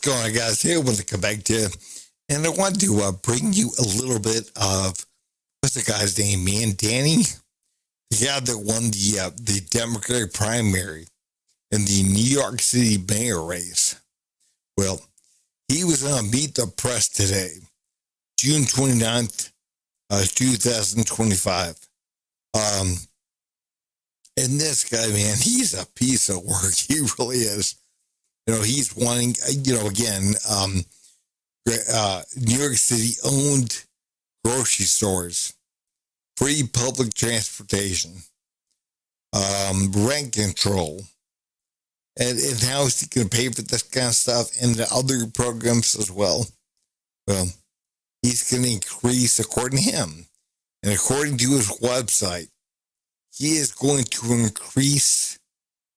going on, guys? Hey, I want to come back to, and I want to bring you a little bit of, what's the guy's name, man? Danny? The guy that won the Democratic primary in the New York City mayor race. Well, he was on Meet the Press today, June 29th, 2025. And this guy, man, he's a piece of work. He really is. He's wanting, again, New York City owned grocery stores, free public transportation, rent control, and how is he going to pay for this kind of stuff and the other programs as well? Well, he's going to increase, according to him, and according to his website, he is going to increase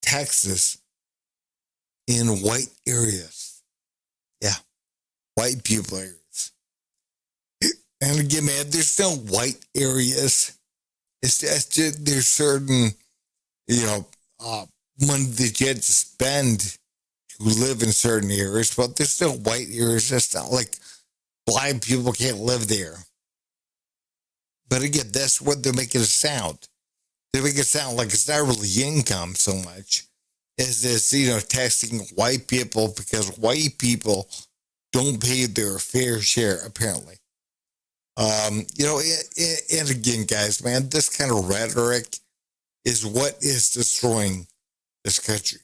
taxes in white areas. Yeah, white people areas. And again, man, there's no white areas. It's just, there's certain, money that you had to spend to live in certain areas, but there's still white areas. It's not like blind people can't live there. But again, that's what they're making it sound. They make it sound like it's not really income so much as this, taxing white people because white people don't pay their fair share, apparently. And again, guys, man, this kind of rhetoric is what is destroying this country.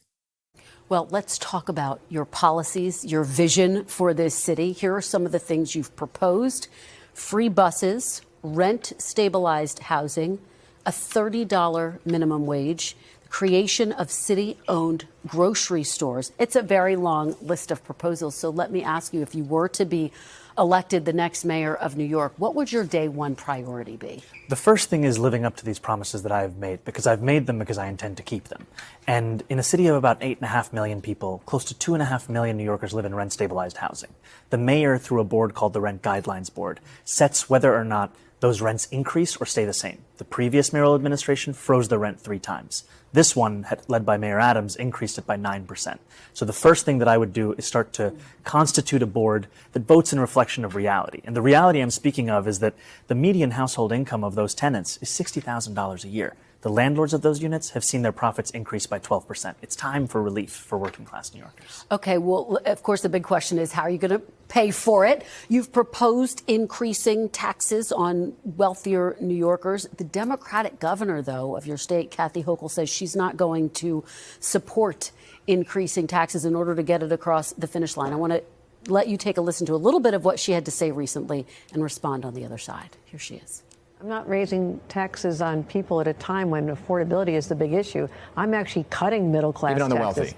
Well, let's talk about your policies, your vision for this city. Here are some of the things you've proposed: free buses, rent-stabilized housing, a $30 minimum wage, creation of city-owned grocery stores. It's a very long list of proposals. So let me ask you, if you were to be elected the next mayor of New York, what would your day one priority be? The first thing is living up to these promises that I've made, because I've made them because I intend to keep them. And in a city of about 8.5 million people, close to 2.5 million New Yorkers live in rent-stabilized housing. The mayor, through a board called the Rent Guidelines Board, sets whether or not those rents increase or stay the same. The previous mayoral administration froze the rent 3 times. This one, led by Mayor Adams, increased it by 9%. So the first thing that I would do is start to constitute a board that votes in reflection of reality. And the reality I'm speaking of is that the median household income of those tenants is $60,000 a year. The landlords of those units have seen their profits increase by 12%. It's time for relief for working class New Yorkers. Okay, well, of course, the big question is, how are you going to pay for it? You've proposed increasing taxes on wealthier New Yorkers. The Democratic governor, though, of your state, Kathy Hochul, says she's not going to support increasing taxes in order to get it across the finish line. I want to let you take a listen to a little bit of what she had to say recently and respond on the other side. Here she is. I'm not raising taxes on people at a time when affordability is the big issue. I'm actually cutting middle class taxes. Even on the wealthy.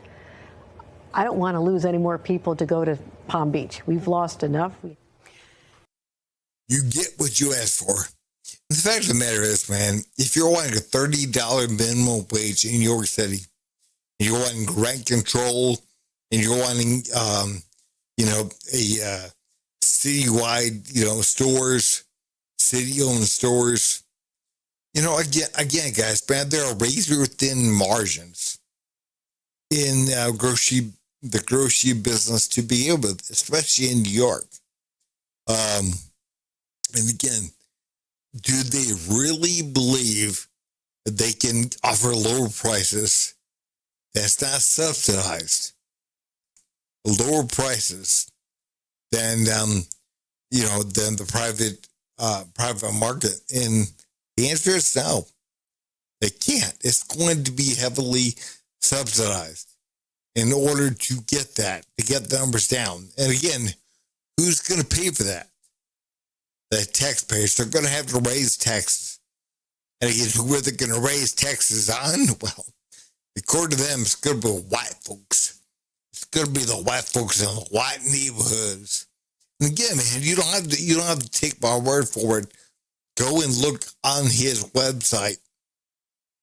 I don't want to lose any more people to go to Palm Beach. We've lost enough. You get what you asked for. The fact of the matter is, man, if you're wanting a $30 minimum wage in New York City, and you're wanting rent control, and you're wanting, a citywide, stores, city-owned stores, again, guys, man, there are razor-thin margins in the grocery business to be able to, especially in New York. And again, do they really believe that they can offer lower prices that's not subsidized? Lower prices than than the private market? And the answer is no. They can't. It's going to be heavily subsidized in order to get that, to get the numbers down. And again, who's going to pay for that? The taxpayers. They're going to have to raise taxes. And again, who are they going to raise taxes on? Well, according to them, it's going to be white folks. It's going to be the white folks in the white neighborhoods. And again, man, you don't have to take my word for it. Go and look on his website.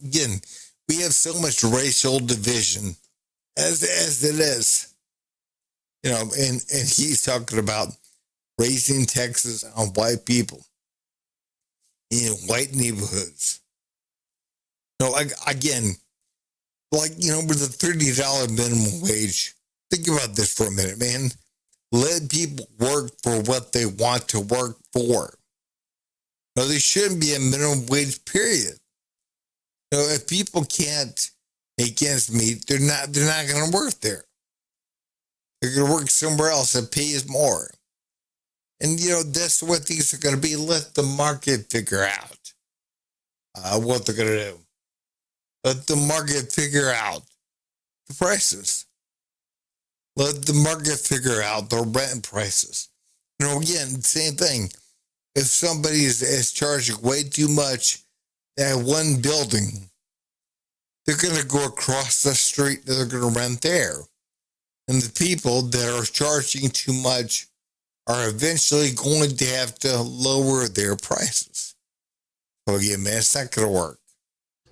Again, we have so much racial division as it is. And he's talking about raising taxes on white people in white neighborhoods. Again, with the $30 minimum wage, think about this for a minute, man. Let people work for what they want to work for. No, there shouldn't be a minimum wage period. If people can't make ends meet, they're not going to work there. They're going to work somewhere else that pays more. And, that's what things are going to be. Let the market figure out what they're going to do. Let the market figure out the prices. Let the market figure out the rent prices. Again, same thing. If somebody is charging way too much at one building, they're going to go across the street and they're going to rent there. And the people that are charging too much are eventually going to have to lower their prices. So again, man, it's not going to work.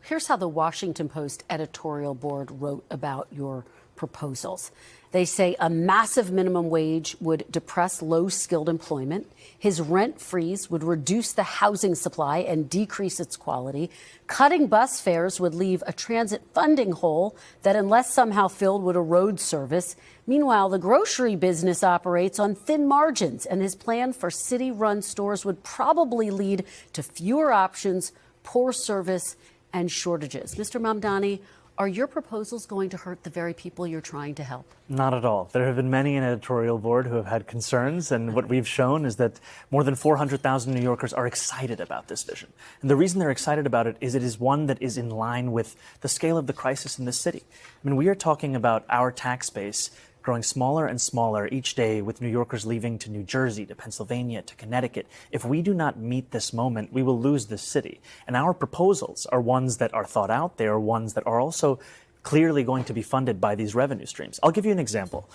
Here's how the Washington Post editorial board wrote about your proposals. They say a massive minimum wage would depress low-skilled employment. His rent freeze would reduce the housing supply and decrease its quality. Cutting bus fares would leave a transit funding hole that, unless somehow filled, would erode service. Meanwhile, the grocery business operates on thin margins, and his plan for city-run stores would probably lead to fewer options, poor service, and shortages. Mr. Mamdani, are your proposals going to hurt the very people you're trying to help? Not at all. There have been many an editorial board who have had concerns, and what we've shown is that more than 400,000 New Yorkers are excited about this vision. And the reason they're excited about it is one that is in line with the scale of the crisis in this city. I mean, we are talking about our tax base growing smaller and smaller each day, with New Yorkers leaving to New Jersey, to Pennsylvania, to Connecticut. If we do not meet this moment, we will lose this city. And our proposals are ones that are thought out. They are ones that are also clearly going to be funded by these revenue streams. I'll give you an example.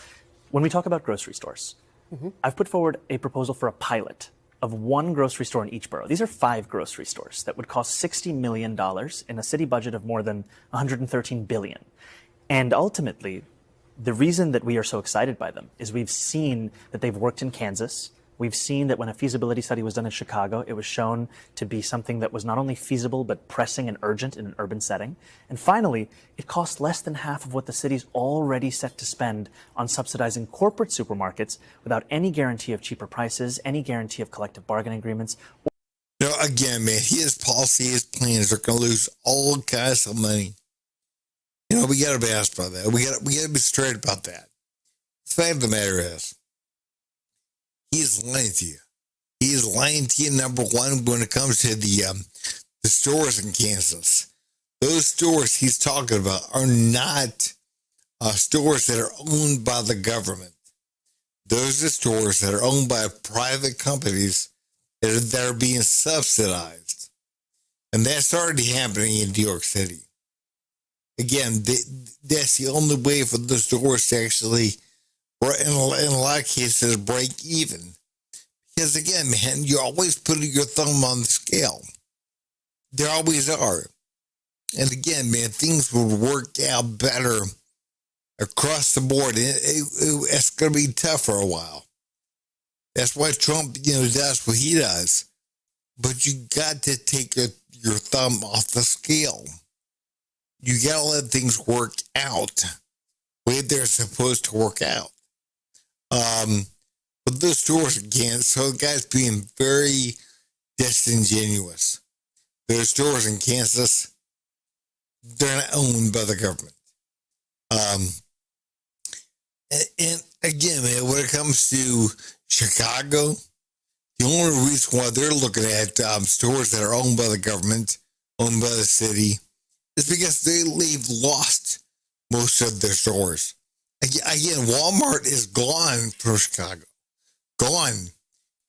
When we talk about grocery stores, I've put forward a proposal for a pilot of one grocery store in each borough. These are 5 grocery stores that would cost $60 million in a city budget of more than $113 billion. And ultimately, the reason that we are so excited by them is we've seen that they've worked in Kansas. We've seen that when a feasibility study was done in Chicago, it was shown to be something that was not only feasible, but pressing and urgent in an urban setting. And finally, it costs less than half of what the city's already set to spend on subsidizing corporate supermarkets without any guarantee of cheaper prices, any guarantee of collective bargaining agreements. Again, man, his policy, his plans are going to lose all kinds of money. We got to be asked about that. We got to be straight about that. The fact of the matter is, he's lying to you. He is lying to you, number one, when it comes to the stores in Kansas. Those stores he's talking about are not stores that are owned by the government. Those are stores that are owned by private companies that are being subsidized. And that's already happening in New York City. Again, that's the only way for the stores to actually, in a lot of cases, break even. Because again, man, you're always putting your thumb on the scale. There always are. And again, man, things will work out better across the board. It's going to be tough for a while. That's why Trump, does what he does. But you got to take your thumb off the scale. You got to let things work out the way they're supposed to work out. But those stores, again, so the guy's being very disingenuous. Those stores in Kansas, they're not owned by the government. And again, man, when it comes to Chicago, the only reason why they're looking at stores that are owned by the government, owned by the city, is because they've lost most of their stores. Again, Walmart is gone from Chicago. Gone.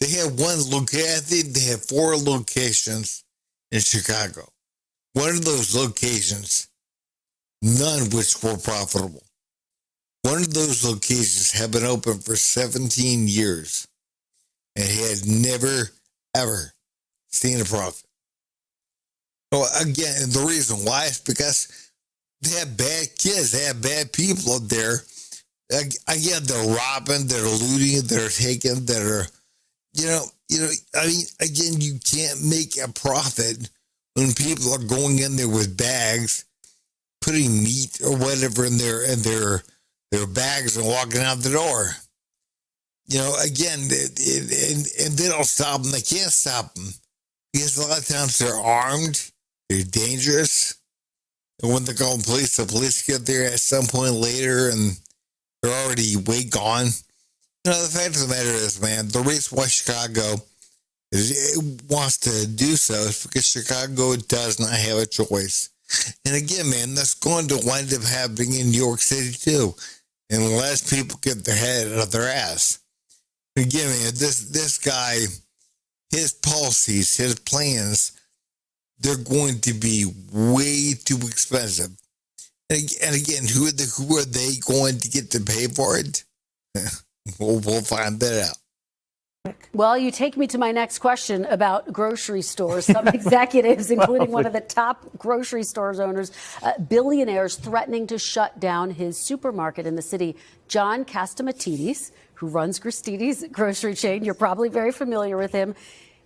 They have one location. They have 4 locations in Chicago. One of those locations, none which were profitable. One of those locations had been open for 17 years and had never, ever seen a profit. So again, the reason why is because they have bad kids, they have bad people up there. Again, they're robbing, they're looting, they're taking, they're, again, you can't make a profit when people are going in there with bags, putting meat or whatever in their bags and walking out the door. Again, and they don't stop them. They can't stop them because a lot of times they're armed, they're dangerous. And when they call the police get there at some point later and they're already way gone. The fact of the matter is, man, the reason why Chicago wants to do so is because Chicago does not have a choice. And again, man, that's going to wind up happening in New York City too, unless people get their head out of their ass. Again, man, this guy, his policies, his plans, they're going to be way too expensive. And again, who are they going to get to pay for it? We'll find that out. Well, you take me to my next question about grocery stores. Some executives, including one of the top grocery stores owners, billionaires, threatening to shut down his supermarket in the city. John Catsimatidis, who runs Gristedes grocery chain, you're probably very familiar with him.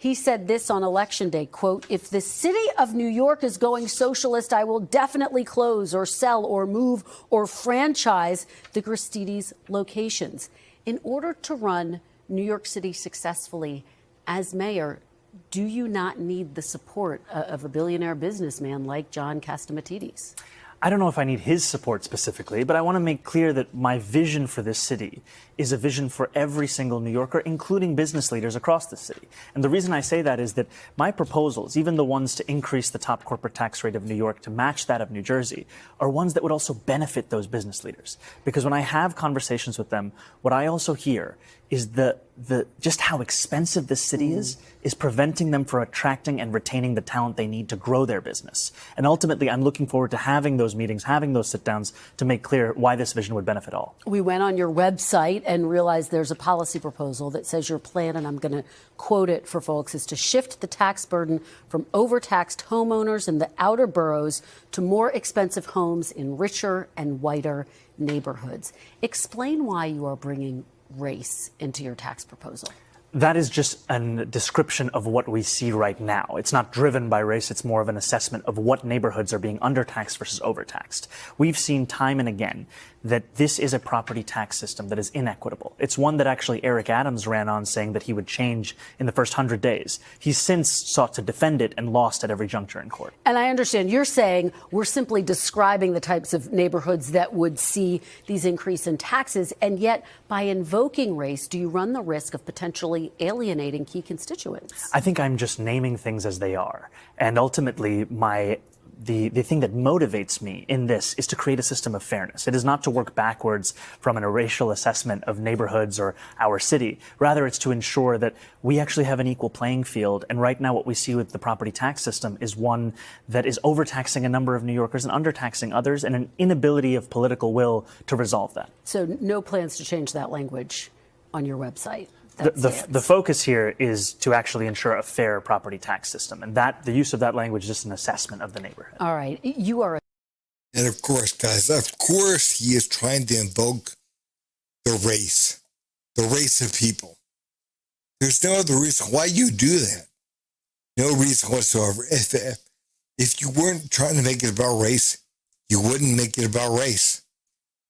He said this on Election Day, quote, "If the city of New York is going socialist, I will definitely close or sell or move or franchise the Gristedes locations." In order to run New York City successfully as mayor, do you not need the support of a billionaire businessman like John Catsimatidis? I don't know if I need his support specifically, but I want to make clear that my vision for this city is a vision for every single New Yorker, including business leaders across the city. And the reason I say that is that my proposals, even the ones to increase the top corporate tax rate of New York to match that of New Jersey, are ones that would also benefit those business leaders. Because when I have conversations with them, what I also hear is the just how expensive this city is preventing them from attracting and retaining the talent they need to grow their business. And ultimately, I'm looking forward to having those meetings, having those sit-downs to make clear why this vision would benefit all. We went on your website and realized there's a policy proposal that says your plan, and I'm going to quote it for folks, is to shift the tax burden from overtaxed homeowners in the outer boroughs to more expensive homes in richer and whiter neighborhoods. Explain why you are bringing race into your tax proposal. That is just a description of what we see right now. It's not driven by race. It's more of an assessment of what neighborhoods are being undertaxed versus overtaxed. We've seen time and again that this is a property tax system that is inequitable. It's one that actually Eric Adams ran on, saying that he would change in the first 100 days. He's since sought to defend it and lost at every juncture in court. And I understand you're saying we're simply describing the types of neighborhoods that would see these increase in taxes. And yet, by invoking race, do you run the risk of potentially alienating key constituents? I think I'm just naming things as they are. And ultimately, the thing that motivates me in this is to create a system of fairness. It is not to work backwards from a racial assessment of neighborhoods or our city. Rather, it's to ensure that we actually have an equal playing field. And right now, what we see with the property tax system is one that is overtaxing a number of New Yorkers and undertaxing others, and an inability of political will to resolve that. So no plans to change that language on your website? The focus here is to actually ensure a fair property tax system, and that the use of that language is just an assessment of the neighborhood. All right. You are. And of course, guys, of course, he is trying to invoke the race of people. There's no other reason why you do that. No reason whatsoever. If you weren't trying to make it about race, you wouldn't make it about race.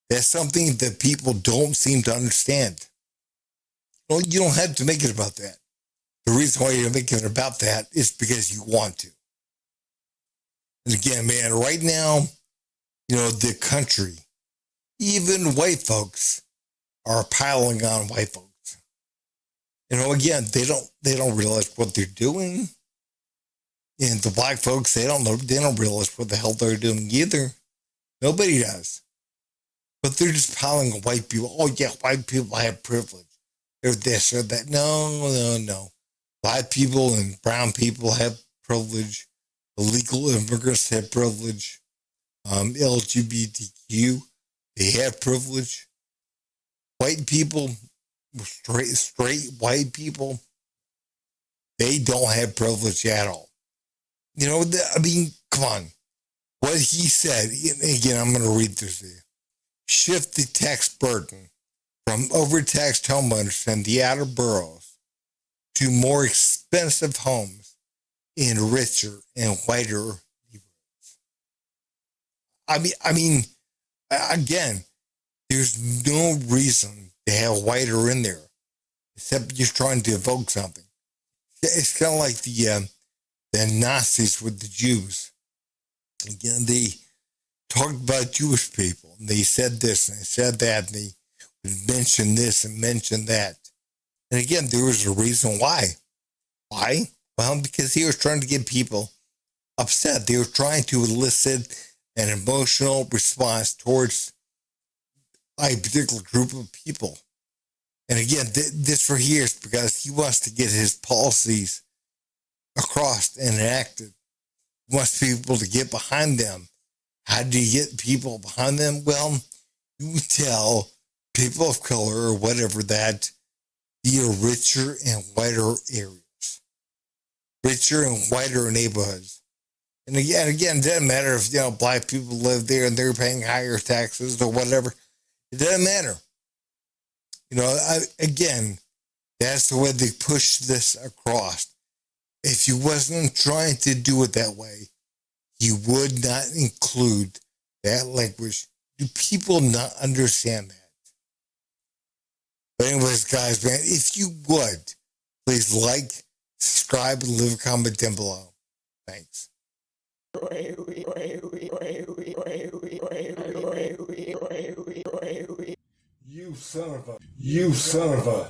That's something that people don't seem to understand. Well, you don't have to make it about that. The reason why you're making it about that is because you want to. And again, man, right now, the country, even white folks are piling on white folks. Again, they don't realize what they're doing. And the black folks, they don't realize what the hell they're doing either. Nobody does. But they're just piling on white people. Oh yeah, white people have privilege. They're this or that. No. Black people and brown people have privilege. Illegal immigrants have privilege. LGBTQ, they have privilege. White people, straight white people, they don't have privilege at all. Come on. What he said, and again, I'm going to read this to you. Shift the tax burden from overtaxed homeowners in the outer boroughs to more expensive homes in richer and whiter neighborhoods. Again, there's no reason to have whiter in there. except you're trying to evoke something. It's kind of like the Nazis with the Jews. Again, they talked about Jewish people, and they said this and they said that, and they would mention this and mention that. And again, there was a reason why. Why? Well, because he was trying to get people upset. They were trying to elicit an emotional response towards a particular group of people. And again, this for years because he wants to get his policies across and enacted. He wants people to get behind them. How do you get people behind them? Well, you tell people of color or whatever that the richer and whiter areas, richer and whiter neighborhoods. And again, it doesn't matter if, black people live there and they're paying higher taxes or whatever. It doesn't matter. Again, that's the way they push this across. If he wasn't trying to do it that way, he would not include that language. Do people not understand that? But anyways, guys, man, if you would, please like, subscribe, and leave a comment down below. Thanks. You son of a